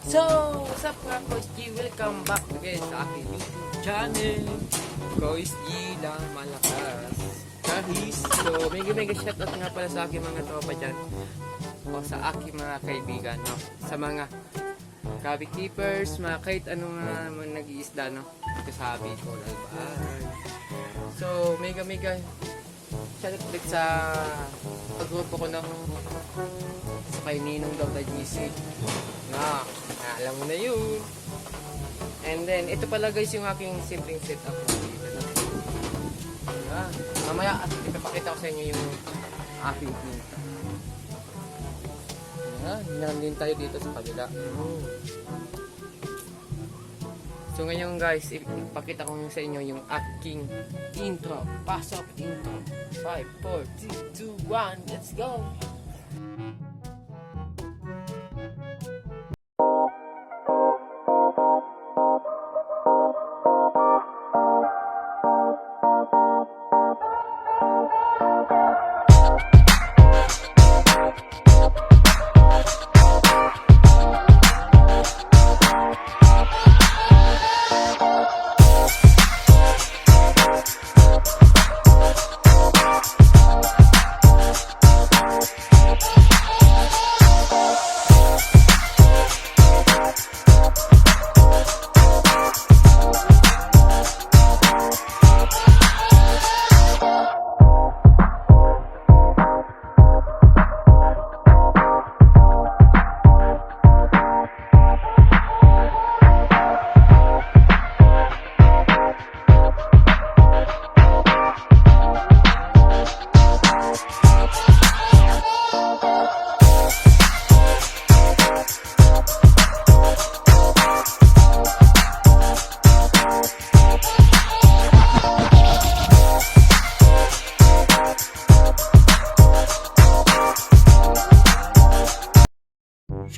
So, what's up mga Kois G? Welcome back again sa aking YouTube channel. Kois G lang malakas. Kahis. So, mega shoutout nga pala sa aking mga tropa dyan. O sa aking mga kaibigan, no? Sa mga Krabi Keepers, mga kahit ano nga nag-iisda, no? Kasabi ko, Albar. So, mega shoutout ulit sa pag-grupo ko, no? Sa kay Ninong daw na GC. Na, alam mo na yun. And then, ito pala guys yung aking simpleng setup. Mamaya at ipapakita ko sa inyo yung aking pinta. Hinaram din tayo dito sa kabila. So ngayon guys, ipakita ko sa inyo yung aking intro. Pasok intro. 5, 4, 3, 2, 1, let's go!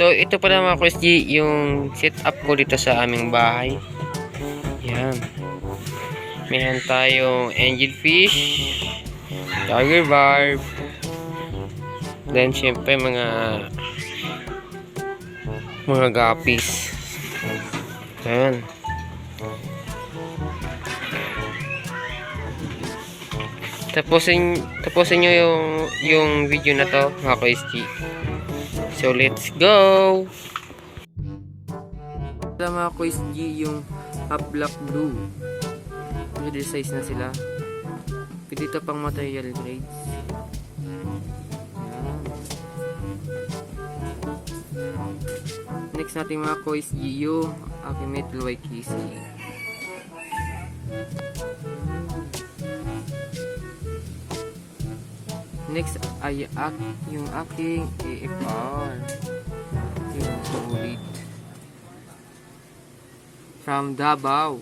So ito pala mga Kois G, yung setup ko dito sa aming bahay. Yan. Mayroon tayong angelfish, tiger barb, then syempre mga guppies. Yan. Tapusin nyo yung video na to mga Kois G. So let's go! Ito mga Kois G, yung half black blue. Middle size na sila. Pwede ito pang material grades. Next natin mga Kois G, yung aking metal white kissy. Next ay yung aking AFR, yung sulit from Davao.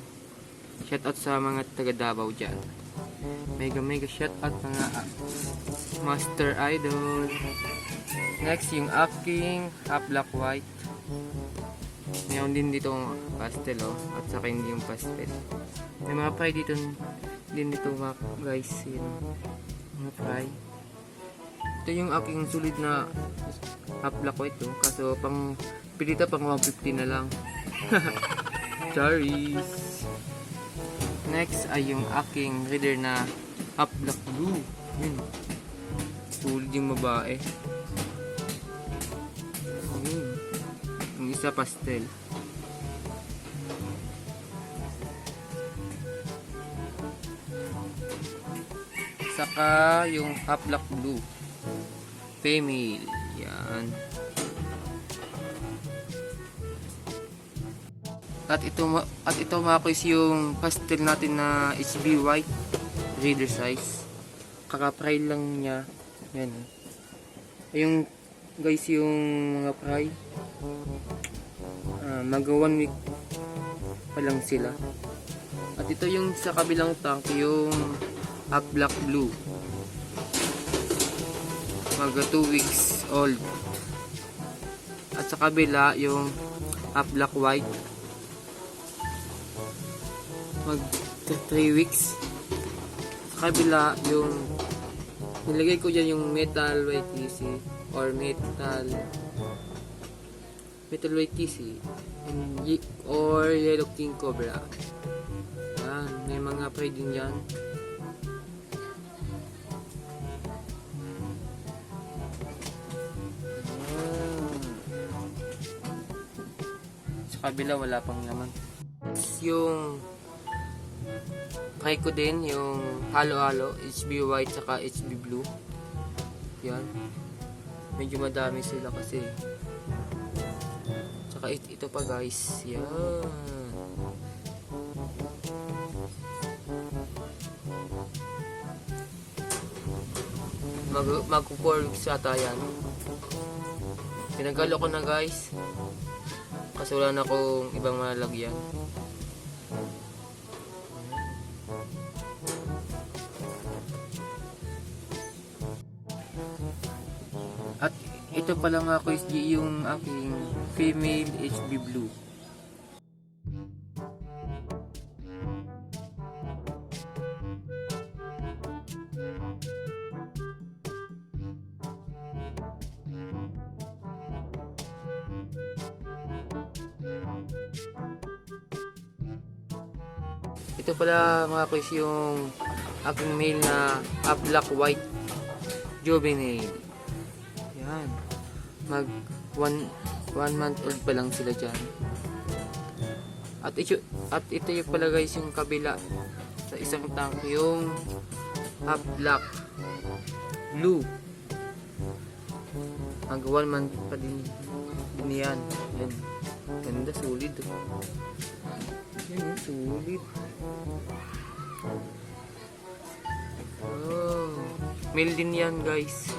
Shout out sa mga taga Davao dyan. Mega shout out mga master idol. Next yung aking half black white. Mayroon din dito pastel at saka hindi yung pastel. May mga fry dito din dito mga guys, yun, mga fry. Ito yung aking sulit na half black white kaso pang pilita pang 150 na lang. Charis. Next ay yung aking reader na half black blue. Yun. Sulit yung babae. Yun. Yung isa pastel. Saka yung half black blue female. Yan. At ito mga Kois yung pastel natin na HB white reader size. Kaka-fry lang niya. Yan. Ayun guys yung mga fry. Mag 1 week pa lang sila. At ito yung sa kabilang tank yung half black blue. Mag 2 weeks old. At sa kabila yung half black white mag 3 weeks. Sa kabila yung nilagay ko dyan yung metal white PC or metal Metal White Kissy, or Yellow King Cobra. Yan, may mga prey din yan. Sa kabila wala pang laman. Yung kay ko din, yung halo-halo, HB white saka HB blue. Yan. Medyo madami sila kasi. Saka ito pa guys. Yan. Mag-4 weeks ata yan. Pinagalo ko na guys. Kasi wala na akong ibang malalagyan. At ito pala nga ko is yung aking female HB blue. Ito pala mga kuys yung aking male na black white juvenile. Yan. Mag 1 month old pa lang sila dyan. At ito yung pala guys yung kabila sa isang tank yung black blue. Mag 1 month pa din yan. Yan. Ganda, solid. Yan, solid. Oh, male din yan guys.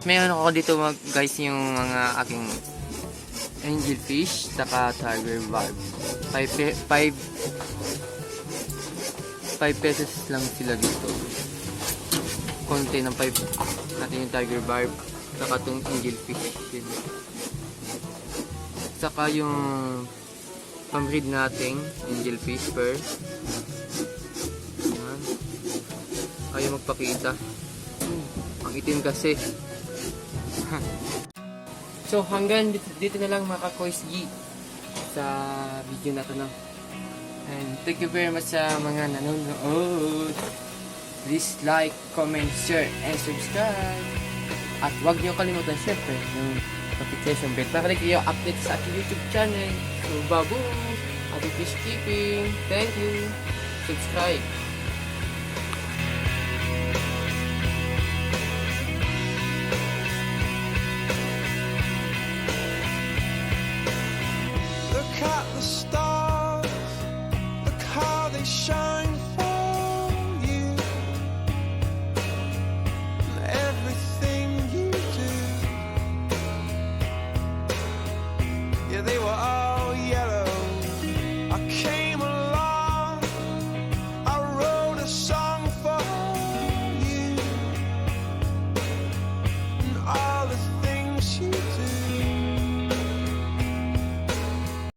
Meron ako dito guys yung mga aking angelfish saka tiger barb. 5 pesos lang sila dito. Konti ng 5 natin yung tiger barb saka itong angelfish din. Saka yung pambreed nating angelfish pearl. Ayan. Ayaw magpakita. Ang itim kasi. So hanggang dito na lang mga ka-Kois G sa video na to na. And thank you very much sa mga nanonood. Please like, comment, share, and subscribe. At huwag niyo kalimutan syempre yung notification bell para kayo update sa ating YouTube channel. So babu, ating fish keeping. Thank you. Subscribe. Look at the stars, look how they shine.